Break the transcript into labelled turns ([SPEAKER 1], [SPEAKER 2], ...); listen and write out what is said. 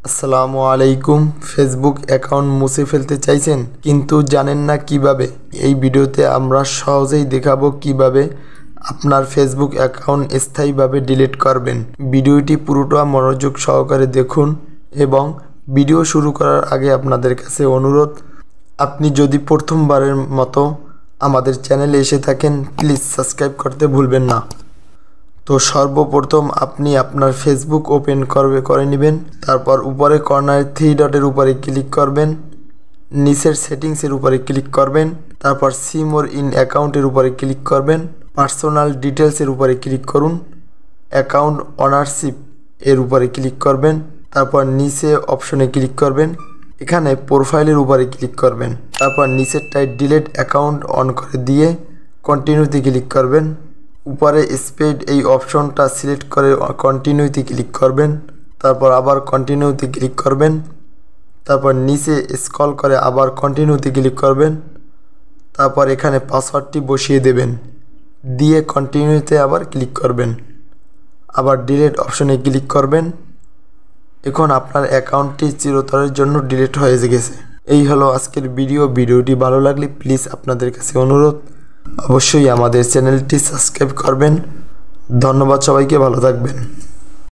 [SPEAKER 1] আসসালামু আলাইকুম। Facebook account মুছে ফেলতে চাইছেন কিন্তু জানেন না কিভাবে? এই ভিডিওতে আমরা সহজেই দেখাবো কিভাবে আপনার ফেসবুক অ্যাকাউন্ট স্থায়ীভাবে ডিলিট করবেন। ভিডিওটি পুরোটা মনোযোগ সহকারে দেখুন এবং ভিডিও শুরু করার আগে আপনাদের কাছে অনুরোধ, আপনি যদি প্রথমবারের মতো আমাদের চ্যানেলে এসে থাকেন প্লিজ সাবস্ক্রাইব করতে ভুলবেন না। তো সর্বপ্রথম আপনি আপনার ফেসবুক ওপেন করে নেবেন। তারপর উপরে কর্নারে 3 ডটের উপরে ক্লিক করবেন, নিচের সেটিংসের উপরে ক্লিক করবেন, তারপর সি মোর ইন অ্যাকাউন্টের উপরে ক্লিক করবেন, পার্সোনাল ডিটেলসের উপরে ক্লিক করুন, অ্যাকাউন্ট ওনারশিপ এর উপরে ক্লিক করবেন, তারপর নিচে অপশনে ক্লিক করবেন, এখানে প্রোফাইলের উপরে ক্লিক করবেন, তারপর নিচেরটায় ডিলিট অ্যাকাউন্ট অন করে দিয়ে কন্টিনিউতে ক্লিক করবেন। উপরে স্প্রেড এই অপশনটা সিলেক্ট করে কন্টিনিউতে ক্লিক করবেন, তারপর আবার কন্টিনিউতে ক্লিক করবেন, তারপর নিচে স্ক্রল করে আবার কন্টিনিউতে ক্লিক করবেন, তারপর এখানে পাসওয়ার্ডটি বসিয়ে দেবেন, দিয়ে কন্টিনিউতে আবার ক্লিক করবেন, আবার ডিলিট অপশনে ক্লিক করবেন। এখন আপনার অ্যাকাউন্টটি চিরতরের জন্য ডিলিট হয়ে গেছে। এই হলো আজকের ভিডিওটি ভালো লাগলে প্লিজ আপনাদের কাছে অনুরোধ অবশ্যই আমাদের চ্যানেলটি সাবস্ক্রাইব করবেন। ধন্যবাদ সবাইকে, ভালো থাকবেন।